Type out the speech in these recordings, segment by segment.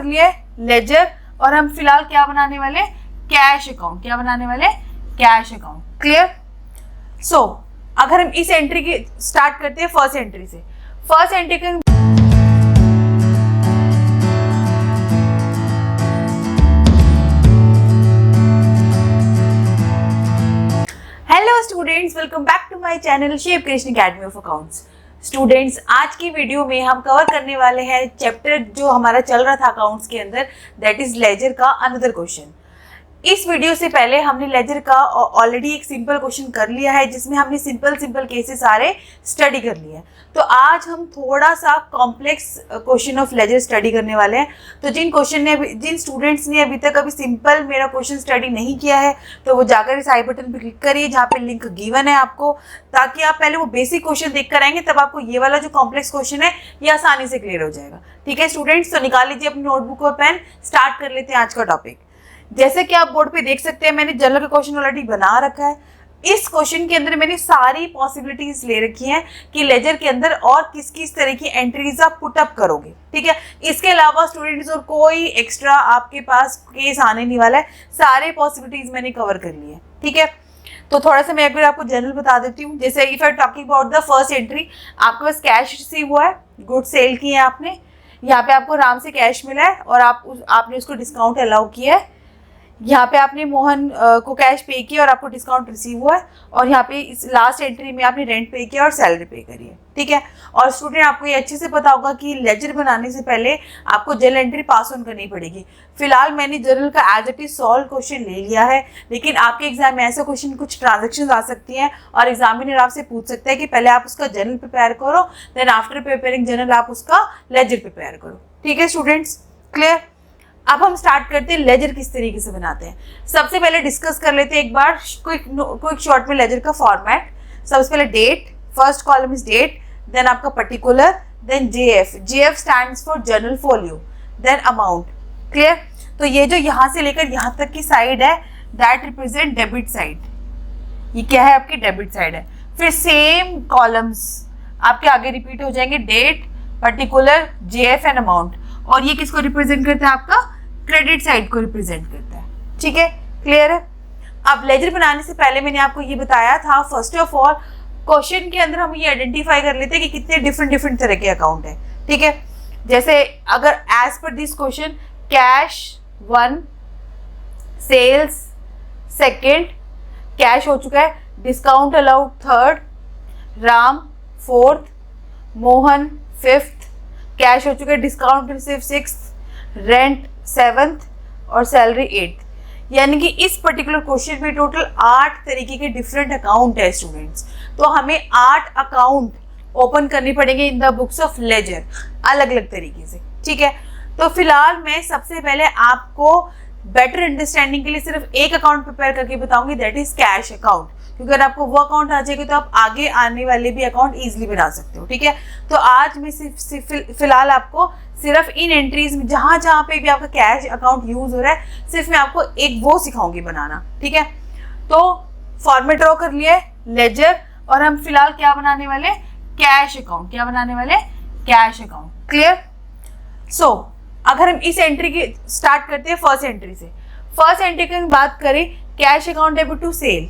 कर लिया है लेजर, और हम फिलहाल क्या बनाने वाले, कैश अकाउंट। क्या बनाने वाले, कैश अकाउंट। क्लियर। सो अगर हम इस एंट्री की स्टार्ट करते हैं फर्स्ट एंट्री से। फर्स्ट एंट्री के hello students, welcome back to my channel shape creation academy of accounts. Students, आज की वीडियो में हम कवर करने वाले हैं चैप्टर जो हमारा चल रहा था अकाउंट्स के अंदर, दैट इज लेजर का अनदर क्वेश्चन। इस वीडियो से पहले हमने लेजर का ऑलरेडी एक सिंपल क्वेश्चन कर लिया है जिसमें हमने सिंपल केसेस सारे स्टडी कर लिए हैं। तो आज हम थोड़ा सा complex question of ledger study करने वाले हैं। तो जिन स्टूडेंट्स ने अभी तक अभी सिंपल मेरा क्वेश्चन स्टडी नहीं किया है तो वो जाकर इस आई बटन पर क्लिक करिए जहाँ पे लिंक गिवन है आपको, ताकि आप पहले वो बेसिक क्वेश्चन देख कर आएंगे, तब आपको ये वाला जो कॉम्प्लेक्स क्वेश्चन है ये आसानी से क्लियर हो जाएगा। ठीक है स्टूडेंट्स, तो निकाल लीजिए अपनी नोटबुक और पेन, स्टार्ट कर लेते हैं आज का टॉपिक। जैसे कि आप बोर्ड पे देख सकते हैं मैंने जनरल का क्वेश्चन ऑलरेडी बना रखा है। इस क्वेश्चन के अंदर मैंने सारी पॉसिबिलिटीज ले रखी हैं कि लेजर के अंदर और किस किस तरह की एंट्रीज आप पुटअप करोगे। ठीक है, इसके अलावा स्टूडेंट्स और कोई एक्स्ट्रा आपके पास केस आने नहीं वाला है, सारे पॉसिबिलिटीज मैंने कवर कर ली है। ठीक है, तो थोड़ा सा मैं एक बार आपको जनरल बता देती हूँ। जैसे if I talking about the first entry, आपके पास कैश रिसीव हुआ है, गुड सेल की है आपने, यहाँ पे आपको आराम से कैश मिला है और आपने उसको डिस्काउंट अलाउ किया है। यहाँ पे आपने मोहन को कैश पे किया और आपको डिस्काउंट रिसीव हुआ है, और यहाँ पे इस लास्ट एंट्री में आपने रेंट पे किया और सैलरी पे करी है। ठीक है, और स्टूडेंट आपको ये अच्छे से पता होगा कि लेजर बनाने से पहले आपको जनरल एंट्री पास ऑन करनी पड़ेगी। फिलहाल मैंने जनरल का as it is solve question ले लिया है, लेकिन आपके एग्जाम में ऐसे क्वेश्चन कुछ ट्रांजेक्शन आ सकती हैं और एग्जामिनर आपसे पूछ सकता है कि पहले आप उसका जनरल प्रिपेयर करो, देन आफ्टर प्रिपेयरिंग जनरल आप उसका लेजर प्रिपेयर करो। ठीक है स्टूडेंट्स, क्लियर। अब हम स्टार्ट करते हैं लेजर किस तरीके से बनाते हैं। सबसे पहले डिस्कस कर लेते हैं एक बार क्विक शॉर्ट में लेजर का फॉर्मेट। सबसे पहले date, first column is date, then आपका particular, then JF stands for journal folio, then amount. Clear. तो ये जो यहाँ से लेकर यहाँ तक की साइड है दैट रिप्रेजेंट डेबिट साइड, ये क्या है आपकी डेबिट साइड है। फिर सेम कॉलम्स आपके आगे रिपीट हो जाएंगे, date, particular, JF and amount, और ये किसको रिप्रेजेंट करता है, आपका क्रेडिट साइड को रिप्रेजेंट करता है। ठीक है, क्लियर है। अब लेजर बनाने से पहले मैंने आपको ये बताया था, फर्स्ट ऑफ ऑल क्वेश्चन के अंदर हम ये आइडेंटिफाई कर लेते हैं कि कितने डिफरेंट तरह के अकाउंट है। ठीक है, जैसे अगर as per this question cash 1, sales 2, cash हो चुका है, discount allowed 3rd, Ram 4th, Mohan 5th, cash हो चुका है, discount receive 6th, rent 7th और सैलरी 8th। यानी कि इस पर्टिकुलर क्वेश्चन में टोटल 8 तरीके के डिफरेंट अकाउंट है स्टूडेंट्स। तो हमें 8 अकाउंट ओपन करने पड़ेंगे in the books of ledger, अलग अलग तरीके से। ठीक है, तो फिलहाल मैं सबसे पहले आपको बेटर अंडरस्टैंडिंग के लिए सिर्फ एक अकाउंट प्रिपेयर करके बताऊंगी, दैट इज कैश अकाउंट, क्योंकि अगर आपको वो अकाउंट आ जाएगा तो आप आगे आने वाले भी अकाउंट इजीली बना सकते हो। ठीक है, तो आज मैं फिलहाल आपको सिर्फ इन एंट्रीज में जहां पे भी आपका कैश अकाउंट यूज हो रहा है, सिर्फ मैं आपको एक वो सिखाऊंगी बनाना। ठीक है, तो फॉर्मेट ड्रॉ कर लिया है लेजर, और हम फिलहाल क्या बनाने वाले, कैश अकाउंट। क्या बनाने वाले, कैश अकाउंट। क्लियर। सो अगर हम इस एंट्री की स्टार्ट करते हैं फर्स्ट एंट्री से। फर्स्ट एंट्री की बात करें, cash account debit to sale,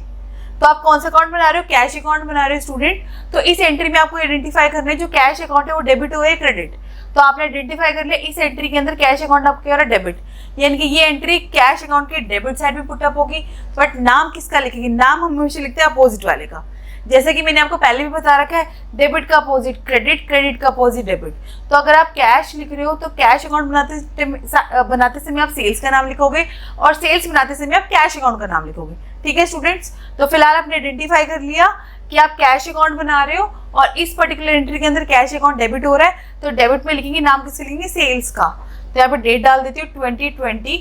तो आप कौन सा अकाउंट बना रहे हो, कैश अकाउंट बना रहे हो स्टूडेंट। तो इस एंट्री में आपको आइडेंटिफाई करना है जो कैश अकाउंट है वो डेबिट हो या क्रेडिट। तो आपने आइडेंटिफाई कर लिया, इस एंट्री के अंदर कैश अकाउंट आपका क्या हो रहा है, डेबिट, यानी कि ये एंट्री कैश अकाउंट के डेबिट साइड में पुटअप होगी। बट नाम किसका लिखेंगे, नाम हम हमेशा लिखते हैं अपोजिट वाले का। जैसे कि मैंने आपको पहले भी बता रखा है, डेबिट का अपोजिट क्रेडिट, क्रेडिट का अपोजिट डेबिट। तो अगर आप कैश लिख रहे हो तो कैश अकाउंट बनाते समय आप सेल्स का नाम लिखोगे, और सेल्स बनाते समय आप कैश अकाउंट का नाम लिखोगे। ठीक है स्टूडेंट्स, तो फिलहाल आपने आइडेंटिफाई कर लिया कि आप कैश अकाउंट बना रहे हो और इस पर्टिकुलर एंट्री के अंदर कैश अकाउंट डेबिट हो रहा है, तो डेबिट में लिखेंगे, नाम किससे लिखेंगे, सेल्स का। तो यहाँ पर डेट डाल देती हूँ 2020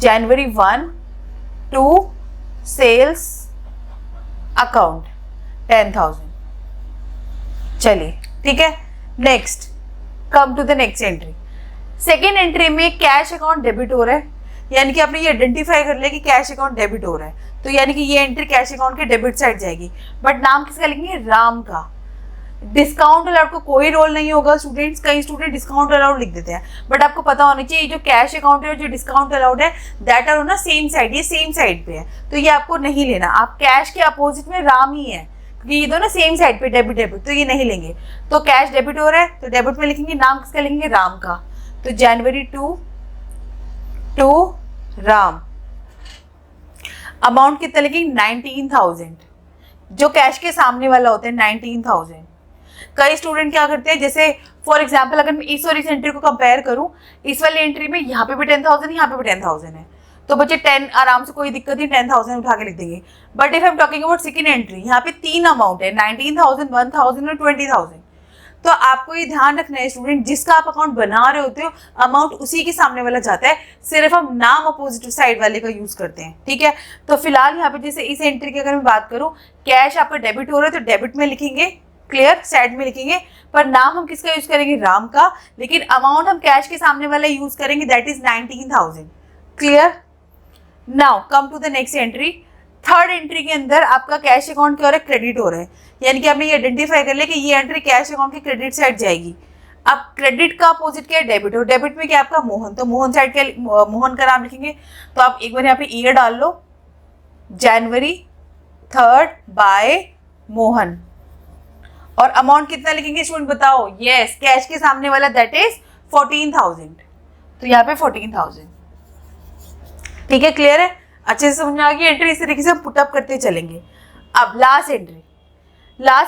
January 1 to सेल्स अकाउंट 10,000। चलिए ठीक है, next come to the next entry. Second entry में कैश अकाउंट डेबिट हो रहा है, यानी कि आपने ये आइडेंटिफाई कर लिया कि कैश अकाउंट डेबिट हो रहा है, तो यानी कि ये एंट्री कैश अकाउंट के डेबिट साइड जाएगी। बट नाम किसका लिखेंगे, राम का। डिस्काउंट अलाउड को कोई रोल नहीं होगा स्टूडेंट्स। कई स्टूडेंट डिस्काउंट अलाउड लिख देते हैं, बट आपको पता होना चाहिए जो कैश अकाउंट है और जो डिस्काउंट अलाउड है दैट आर ना सेम साइड, ये सेम साइड पे है, तो ये आपको नहीं लेना। आप कैश के अपोजिट में राम ही है, क्योंकि ये दोनों सेम साइड पे डेबिट डेबिट, तो ये नहीं लेंगे। तो कैश डेबिट हो रहा है तो डेबिट में लिखेंगे, नाम किसका लिखेंगे, राम का। तो जनवरी टू राम। अमाउंट कितना लिखेंगे, 19,000, जो कैश के सामने वाला होता है 19,000। कई स्टूडेंट क्या करते हैं, जैसे फॉर एग्जांपल अगर मैं इस और इस एंट्री को कंपेयर करूं, इस वाली एंट्री में यहाँ पे भी 10,000 यहाँ पे भी 10,000 है, तो बच्चे 10 आराम से कोई दिक्कत नहीं 10,000 उठा के लिख देंगे। But if I am talking about second entry, यहाँ पे 3 अमाउंट है, 19,000, 1,000 और 20,000। तो आपको ये ध्यान रखना है स्टूडेंट, जिसका आप अकाउंट बना रहे होते हो अमाउंट उसी के सामने वाला जाता है, सिर्फ हम नाम अपोजिट साइड वाले का यूज करते हैं, ठीक है। तो फिलहाल यहाँ पे जैसे इस एंट्री की अगर मैं बात करूँ, कैश आपका डेबिट हो रहा है तो डेबिट में लिखेंगे, क्लियर, साइड में लिखेंगे, पर नाम हम किसका यूज करेंगे, राम का, लेकिन अमाउंट हम कैश के सामने वाला यूज करेंगे, that is 19,000, clear. Now come to the next entry. Third entry के अंदर आपका कैश अकाउंट क्या हो रहा है, क्रेडिट हो रहा है, यानी कि आपने ये आइडेंटिफाई कर लिया कि ये एंट्री कैश अकाउंट की क्रेडिट साइड जाएगी। अब क्रेडिट का अपोजिट क्या है, डेबिट, और डेबिट में क्या आपका मोहन, तो मोहन साइड के मोहन का नाम लिखेंगे। तो आप एक बार यहाँ पे ईयर डाल लो, जनवरी 3 बाय मोहन, और अमाउंट कितना लिखेंगे स्टूडेंट बताओ, यस कैश के सामने वाला दैट इज 14,000, तो यहाँ पे 14,000, ठीक है, क्लियर है, अच्छे से समझ में आ गई एंट्री। इस तरीके से हम पुटअप करते चलेंगे। अब लास्ट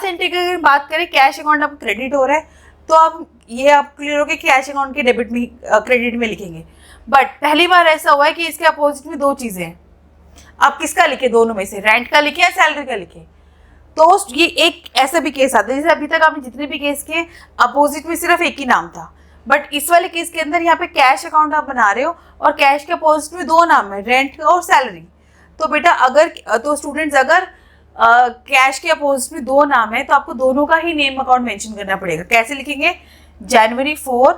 एंट्री की अगर बात करें, कैश अकाउंट आपको क्रेडिट हो रहा है, तो आप ये आप क्लियर हो गया कैश अकाउंट के डेबिट में क्रेडिट में लिखेंगे। बट पहली बार ऐसा हुआ है कि इसके अपोजिट में 2 चीजें हैं, आप किसका लिखे, दोनों में से रेंट का लिखे या सैलरी का लिखे। तो ये एक ऐसा भी केस आता है, जैसे अभी तक आपने जितने भी केस किए अपोजिट में सिर्फ एक ही नाम था, बट इस वाले केस के अंदर यहाँ पे कैश अकाउंट आप बना रहे हो और कैश के अपोजिट में 2 नाम है, रेंट का और सैलरी। तो बेटा अगर तो स्टूडेंट्स अगर कैश के अपोजिट में 2 नाम है तो आपको दोनों का ही नेम अकाउंट मेंशन करना पड़ेगा। कैसे लिखेंगे, जनवरी 4,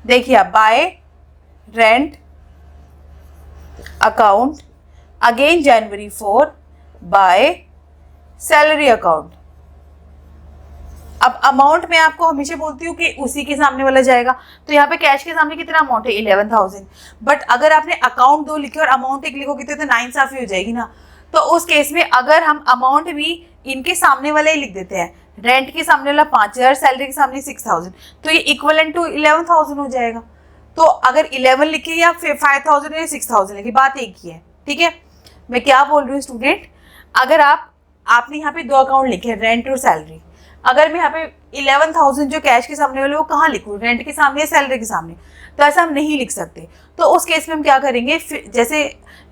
देखिए आप bye rent account, again January 4 by salary account. अब अमाउंट में आपको हमेशा बोलती हूँ कि उसी के सामने वाला जाएगा, तो यहाँ पे कैश के सामने कितना अमाउंट है, 11,000। बट अगर आपने अकाउंट 2 लिखे और अमाउंट 1 लिखोगे तो नाइंसाफी हो जाएगी ना। तो उस केस में अगर हम अमाउंट भी इनके सामने वाला ही लिख देते हैं, रेंट के सामने वाला 5,000, सैलरी के सामने 6,000, तो ये इक्वलेंट टू 11,000 हो जाएगा। तो अगर 11 लिखे या 5,000 या 6,000 लिखे, बात एक ही है, ठीक है। मैं क्या बोल रही हूँ स्टूडेंट, अगर आपने यहाँ पे 2 अकाउंट लिखे, रेंट और सैलरी, अगर मैं यहाँ पे 11,000 जो कैश के सामने वाले वो कहाँ लिखूँ, रेंट के सामने या सैलरी के सामने, तो ऐसा हम नहीं लिख सकते। तो उस केस में हम क्या करेंगे, जैसे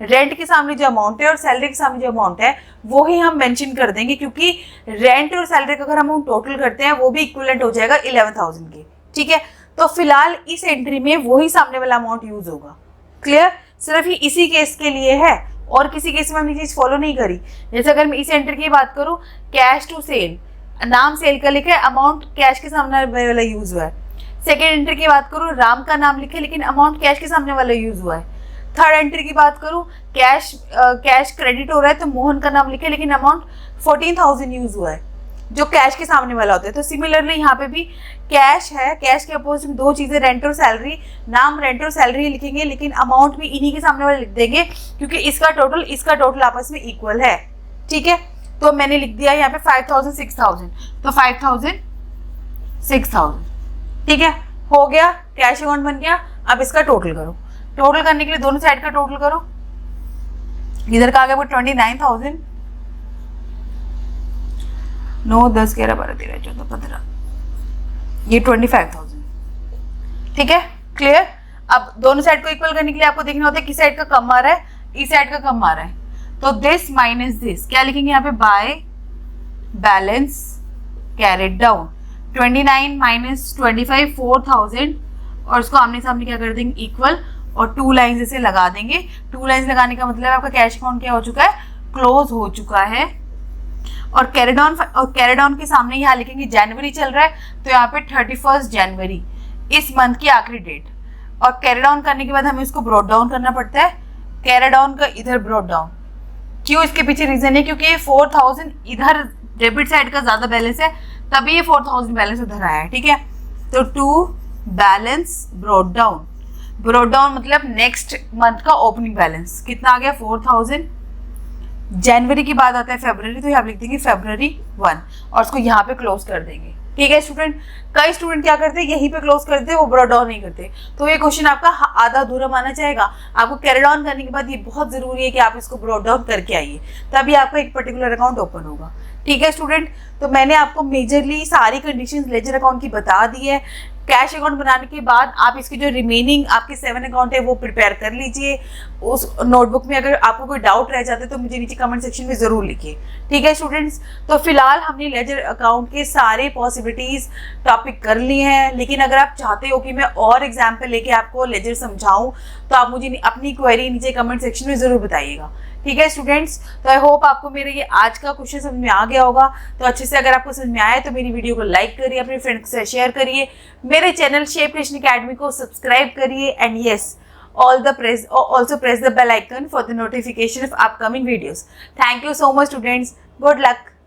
रेंट के सामने जो अमाउंट है और सैलरी के सामने जो अमाउंट है वो ही हम मेंशन कर देंगे, क्योंकि रेंट और सैलरी का अगर हम टोटल करते हैं वो भी इक्विवेलेंट हो जाएगा 11,000 के, ठीक है। तो फिलहाल इस एंट्री में वही सामने वाला अमाउंट यूज होगा, क्लियर। सिर्फ ये इसी केस के लिए है और किसी केस में हमने चीज फॉलो नहीं करी। जैसे अगर मैं इस एंट्री की बात करूँ, कैश टू सेल, नाम सेल का लिखा है, अमाउंट कैश के सामने वाला यूज हुआ है। सेकेंड एंट्री की बात करूँ, राम का नाम लिखे लेकिन अमाउंट कैश के सामने वाला यूज हुआ है। थर्ड एंट्री की बात करूँ, कैश क्रेडिट हो रहा है तो मोहन का नाम लिखे लेकिन अमाउंट 14,000 यूज हुआ है, जो कैश के सामने वाला होता है। तो सिमिलरली यहाँ पे भी कैश है, कैश के अपोजिट में 2 चीजें, रेंट और सैलरी, नाम रेंट और सैलरी लिखेंगे लेकिन अमाउंट भी इन्हीं के सामने वाला लिख देंगे, क्योंकि इसका टोटल आपस में इक्वल है, ठीक है। तो मैंने लिख दिया यहाँ पे 5,000 6,000, तो 5,000 6,000, ठीक है, हो गया, कैश अकाउंट बन गया। अब इसका टोटल करो, टोटल करने के लिए दोनों साइड का टोटल करो। इधर का आ गया 29,000, 9 10 11 12 13 14 15, ये 25,000, ठीक है, क्लियर। अब दोनों साइड को इक्वल करने के लिए आपको देखना होता है किस साइड का कम आ रहा है, इस साइड का कम आ रहा है। तो दिस माइनस दिस, क्या लिखेंगे यहाँ पे, by balance carried down, 29 minus 25 4,000, और उसको आमने सामने क्या कर देंगे, इक्वल, और 2 लाइन्स इसे लगा देंगे। 2 लाइन्स लगाने का मतलब आपका कैश अकाउंट क्या हो चुका है, क्लोज हो चुका है। और कैरेड ऑन के सामने यहाँ लिखेंगे जनवरी चल रहा है तो यहाँ पे 31 जनवरी इस मंथ की आखिरी डेट, और कैरेड ऑन करने के बाद हमें इसको ब्रॉड डाउन करना पड़ता है, कैरेड ऑन का इधर ब्रॉड डाउन। क्यों, इसके पीछे रीजन है क्योंकि 4,000 इधर डेबिट साइड का ज्यादा बैलेंस है तभी ये 4000 बैलेंस उधर आया है, ठीक है। तो to balance brought down, brought down मतलब नेक्स्ट मंथ का ओपनिंग बैलेंस कितना आ गया 4000। जनवरी के बाद आता है फरवरी, तो यहाँ लिख देंगे फरवरी 1 और उसको यहाँ पे क्लोज कर देंगे, ठीक है स्टूडेंट। कई स्टूडेंट क्या करते हैं यहीं पे क्लोज करते हैं, वो ब्रॉट डाउन नहीं करते, तो ये क्वेश्चन आपका आधा अधूरा माना जाएगा। आपको कैरी डाउन करने के बाद ये बहुत जरूरी है कि आप इसको ब्रॉट डाउन करके आइए, तभी आपका एक पर्टिकुलर अकाउंट ओपन होगा, ठीक है स्टूडेंट। तो मैंने आपको मेजरली सारी कंडीशंस लेजर अकाउंट की बता दी है। कैश अकाउंट बनाने के बाद आप इसकी जो रिमेनिंग आपके 7 अकाउंट है वो प्रिपेयर कर लीजिए। उस नोटबुक में अगर आपको कोई डाउट रह जाता है तो मुझे नीचे कमेंट सेक्शन में ज़रूर लिखिए, ठीक है स्टूडेंट्स। तो फिलहाल हमने लेजर अकाउंट के सारे पॉसिबिलिटीज़ टॉपिक कर लिए हैं, लेकिन अगर आप चाहते हो कि मैं और एग्जाम्पल लेके आपको लेजर समझाऊँ तो आप मुझे अपनी क्वेरी नीचे कमेंट सेक्शन में ज़रूर बताइएगा, ठीक है स्टूडेंट्स। तो आई होप आपको मेरे ये आज का क्वेश्चन समझ में आ गया होगा। तो अच्छे से अगर आपको समझ में आया तो मेरी वीडियो को लाइक करिए, अपने फ्रेंड्स से शेयर करिए, मेरे चैनल शेप कृष्ण अकेडमी को सब्सक्राइब करिए, and yes also press the bell icon for the notification of upcoming videos. Thank you so much students. Good luck.